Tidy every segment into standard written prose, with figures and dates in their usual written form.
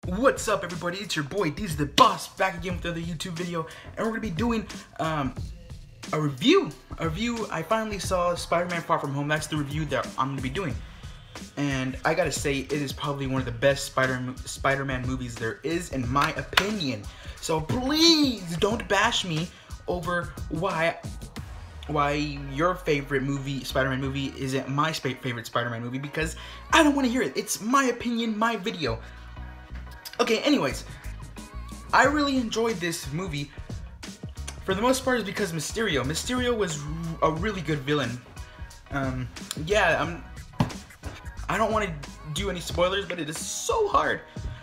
What's up, everybody? It's your boy D's the Boss back again with another YouTube video, and we're gonna be doing a review. I finally saw Spider-Man: Far From Home. That's the review that I'm gonna be doing, and I gotta say it is probably one of the best Spider-Man movies there is, in my opinion. So please don't bash me over why your favorite Spider-Man movie isn't my favorite Spider-Man movie, because I don't want to hear it. It's my opinion, my video. Okay, anyways, I really enjoyed this movie. For the most part, it's because Mysterio. Mysterio was a really good villain. I don't want to do any spoilers, but it is so hard.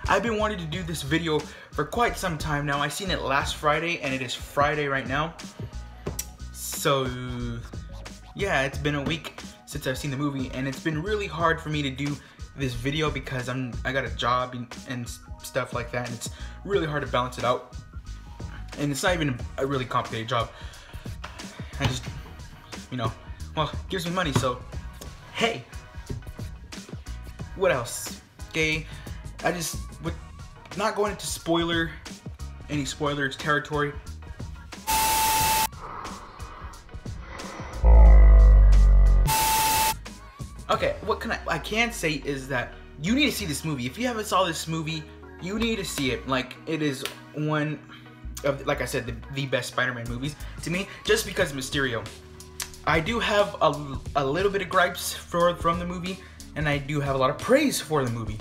I've been wanting to do this video for quite some time now. I seen it last Friday, and it is Friday right now. So, yeah, it's been a week since I've seen the movie, and it's been really hard for me to do this video because I got a job and stuff like that, and it's really hard to balance it out. And it's not even a really complicated job. I just, well, it gives me money, so hey. What else? Okay, with not going into any spoilers territory. Okay, what I can say is that you need to see this movie. If you haven't saw this movie, you need to see it. Like, it is one of, like I said, the best Spider-Man movies to me, just because of Mysterio. I do have a little bit of gripes from the movie, and I do have a lot of praise for the movie.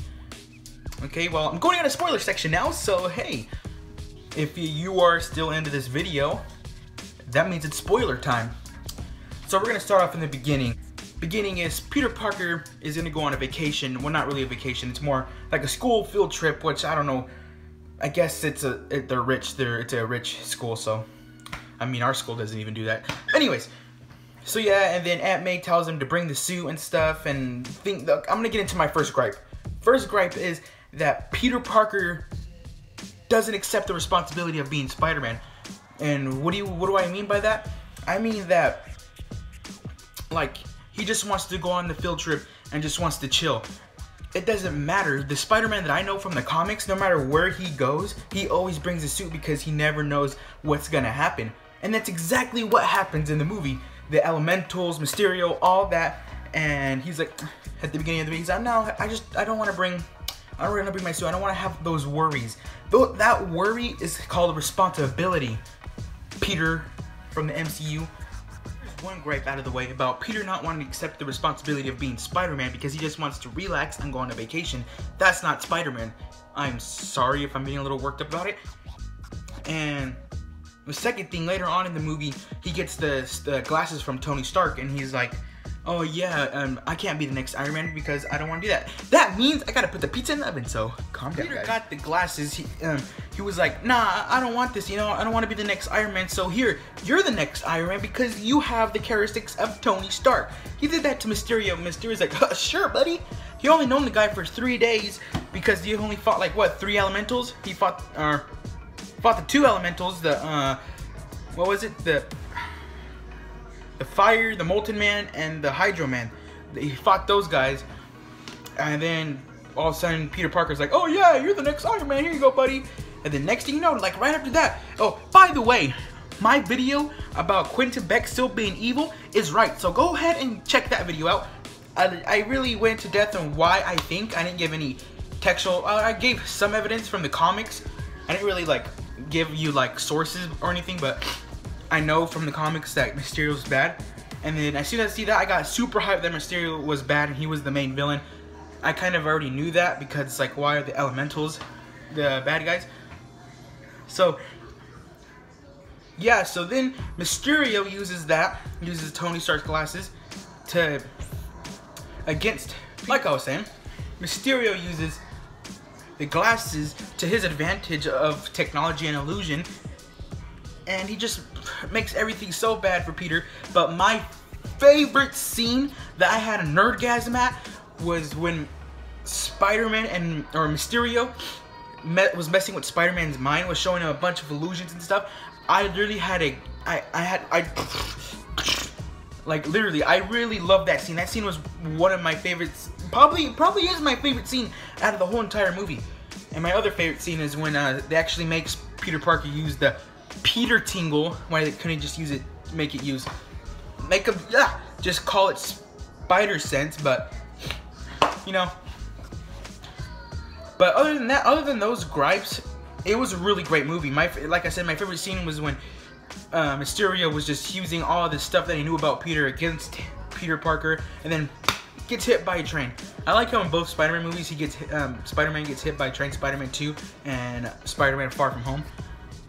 Okay, well, I'm going on a spoiler section now, so hey, if you are still into this video, that means it's spoiler time. So we're gonna start off in the beginning. Beginning is Peter Parker is gonna go on a vacation. Well, not really a vacation. It's more like a school field trip, which I don't know. I guess it's a rich school, so I mean our school doesn't even do that. Anyways, so yeah, and then Aunt May tells him to bring the suit and stuff. And I'm gonna get into my first gripe. First gripe is that Peter Parker doesn't accept the responsibility of being Spider-Man. And what do I mean by that? I mean that, like, he just wants to go on the field trip and just wants to chill. It doesn't matter. The Spider-Man that I know from the comics, no matter where he goes, he always brings a suit because he never knows what's gonna happen. And that's exactly what happens in the movie. The Elementals, Mysterio, all that. And he's like, at the beginning of the movie, he's like, no, I don't want to bring my suit. I don't want to have those worries. Though that worry is called responsibility. Peter from the MCU. One gripe out of the way about Peter not wanting to accept the responsibility of being Spider-Man because he just wants to relax and go on a vacation. That's not Spider-Man. I'm sorry if I'm being a little worked up about it. And the second thing, later on in the movie, he gets the glasses from Tony Stark, and he's like, oh yeah, I can't be the next Iron Man because I don't want to do that. That means I gotta put the pizza in the oven, so calm down, guys. Peter got the glasses. He was like, nah, I don't want this, I don't want to be the next Iron Man, so here, you're the next Iron Man because you have the characteristics of Tony Stark. He did that to Mysterio. Mysterio's like, sure, buddy. He only known the guy for 3 days because he only fought, like, what, 3 elementals? He fought the 2 elementals, what was it? The Fire, the Molten Man, and the Hydro Man. He fought those guys, and then all of a sudden Peter Parker's like, oh yeah, you're the next Iron Man, here you go, buddy. And the next thing you know, like right after that, oh, by the way, my video about Quentin Beck still being evil is right, so go ahead and check that video out. I really went into depth on why I think. I didn't give any textual, I gave some evidence from the comics. I didn't really like give you like sources or anything, but I know from the comics that Mysterio's bad. And then as soon as I see that, I got super hyped that Mysterio was bad and he was the main villain. I kind of already knew that because it's like, why are the Elementals the bad guys? So yeah, so then Mysterio uses Tony Stark's glasses against, like I was saying, Mysterio uses the glasses to his advantage of technology and illusion, and he just makes everything so bad for Peter. But my favorite scene that I had a nerdgasm at was when Spider-Man or Mysterio was messing with Spider-Man's mind, was showing him a bunch of illusions and stuff. I literally had like literally, I really love that scene. That scene was one of my favorites. Probably is my favorite scene out of the whole entire movie. And my other favorite scene is when they actually makes Peter Parker use the Peter Tingle. Why they couldn't just use it, just call it Spider Sense, but you know. But other than that, other than those gripes, it was a really great movie. Like I said, my favorite scene was when Mysterio was just using all of the stuff that he knew about Peter against Peter Parker, and then gets hit by a train. I like how in both Spider-Man movies he gets Spider-Man gets hit by a train, Spider-Man 2 and Spider-Man Far From Home,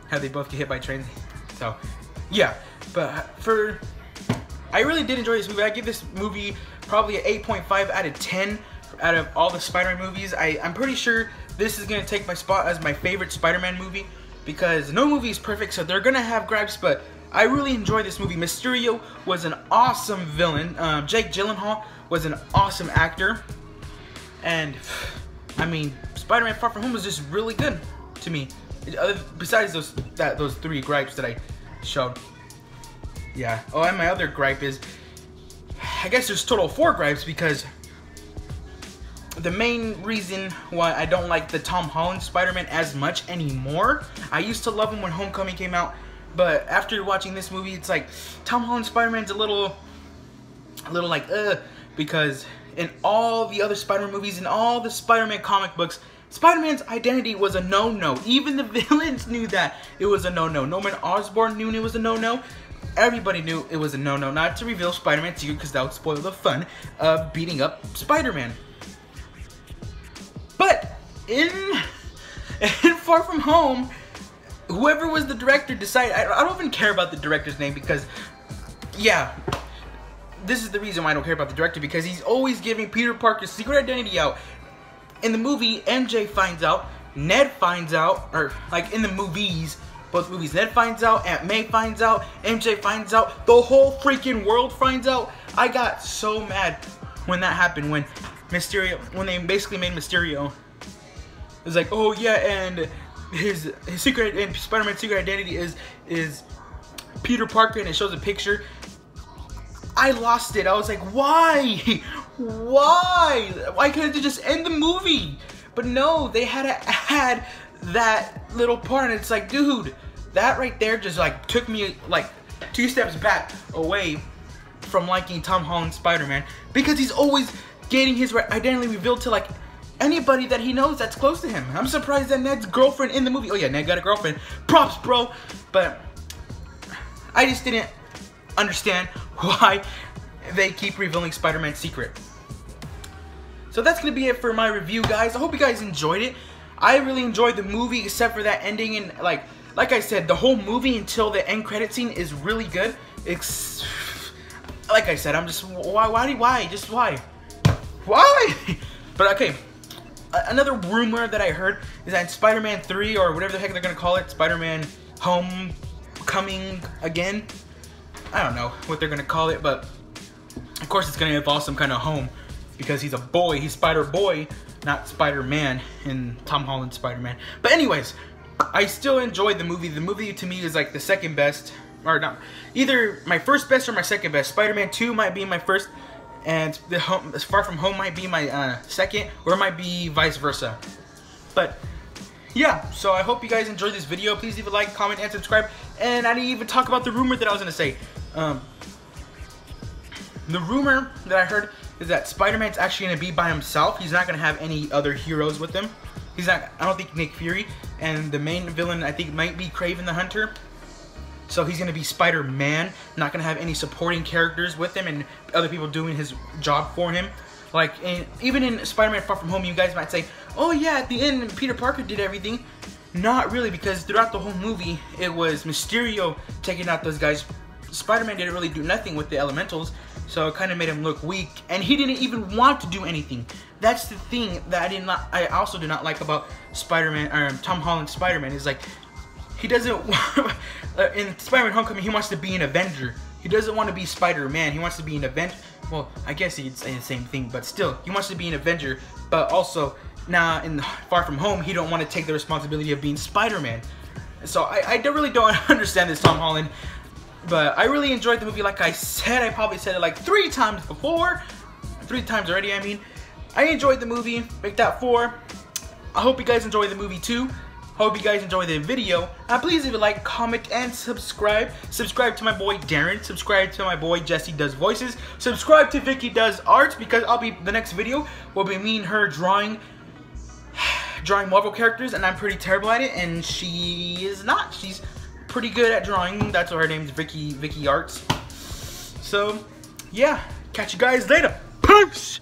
how they both get hit by trains. So yeah, but I really did enjoy this movie. I give this movie probably an 8.5 out of 10 out of all the Spider-Man movies. I'm pretty sure this is gonna take my spot as my favorite Spider-Man movie, because no movie is perfect, so they're gonna have gripes, but I really enjoyed this movie. Mysterio was an awesome villain. Jake Gyllenhaal was an awesome actor. And, I mean, Spider-Man Far From Home was just really good to me. Besides those 3 gripes that I showed. Yeah. Oh, and my other gripe is, I guess there's total 4 gripes, because the main reason why I don't like the Tom Holland Spider-Man as much anymore, I used to love him when Homecoming came out, but after watching this movie, it's like Tom Holland Spider-Man's a little like because in all the other Spider-Man movies, in all the Spider-Man comic books, Spider-Man's identity was a no-no. Even the villains knew that it was a no-no. Norman Osborn knew it was a no-no. Everybody knew it was a no-no. Not to reveal Spider-Man's secret, because that would spoil the fun of beating up Spider-Man. But in Far From Home, whoever was the director decided, I don't even care about the director's name, because, yeah, this is the reason why I don't care about the director, because he's always giving Peter Parker's secret identity out. In the movie, MJ finds out, Ned finds out, or like in the movies, both movies, Ned finds out, Aunt May finds out, MJ finds out, the whole freaking world finds out. I got so mad when that happened, when they basically made Mysterio. It was like, oh yeah, and his secret, and Spider-Man's secret identity is Peter Parker, and it shows a picture. I lost it. I was like, why? Why couldn't they just end the movie? But no, they had to add that little part, and it's like, dude, that right there just like took me like 2 steps back away from liking Tom Holland's Spider-Man, because he's always getting his identity revealed to like anybody that he knows that's close to him. I'm surprised that Ned's girlfriend in the movie, oh yeah, Ned got a girlfriend, props bro, but I just didn't understand why they keep revealing Spider-Man's secret. So that's gonna be it for my review, guys. I hope you guys enjoyed it. I really enjoyed the movie, except for that ending, and like I said, the whole movie until the end credit scene is really good. It's like I said, I'm just why? Just why? But okay, another rumor that I heard is that Spider-Man 3, or whatever the heck they're gonna call it, Spider-Man Homecoming again, I don't know what they're gonna call it, but of course it's gonna involve some kind of home, because he's a boy, he's Spider-Boy, not Spider-Man in Tom Holland's Spider-Man. But anyways, I still enjoyed the movie. The movie to me is like the second best, or not, either my first best or my second best. Spider-Man 2 might be my first, and Far From Home might be my second, or it might be vice versa. But yeah, so I hope you guys enjoyed this video. Please leave a like, comment, and subscribe. And I didn't even talk about the rumor that I was gonna say. The rumor that I heard is that Spider-Man's actually gonna be by himself. He's not gonna have any other heroes with him. He's not, I don't think Nick Fury, and the main villain I think might be Kraven the Hunter. So he's gonna be Spider-Man, not gonna have any supporting characters with him and other people doing his job for him. Like, even in Spider-Man Far From Home, you guys might say, oh yeah, at the end Peter Parker did everything. Not really, because throughout the whole movie, it was Mysterio taking out those guys. Spider-Man didn't really do nothing with the elementals, so it kind of made him look weak, and he didn't even want to do anything. That's the thing that I also do not like about Spider-Man, or Tom Holland's Spider-Man, is like, he doesn't, in Spider-Man Homecoming, he wants to be an Avenger. He doesn't want to be Spider-Man, he wants to be an Avenger. Well, I guess he'd say the same thing, but still, he wants to be an Avenger, but also, now in Far From Home, he don't want to take the responsibility of being Spider-Man. So I really don't understand this Tom Holland. But I really enjoyed the movie. Like I said, I probably said it like 3 times before. 3 times already, I mean. I enjoyed the movie. Make that 4. I hope you guys enjoy the movie too. Hope you guys enjoy the video. Please leave a like, comment, and subscribe. Subscribe to my boy Darren. Subscribe to my boy Jesse Does Voices. Subscribe to Vicky Does Arts, because the next video will be me and her drawing Marvel characters, and I'm pretty terrible at it, and she is not. She's pretty good at drawing. That's why her name's Vicky Arts. So yeah, catch you guys later. Peace.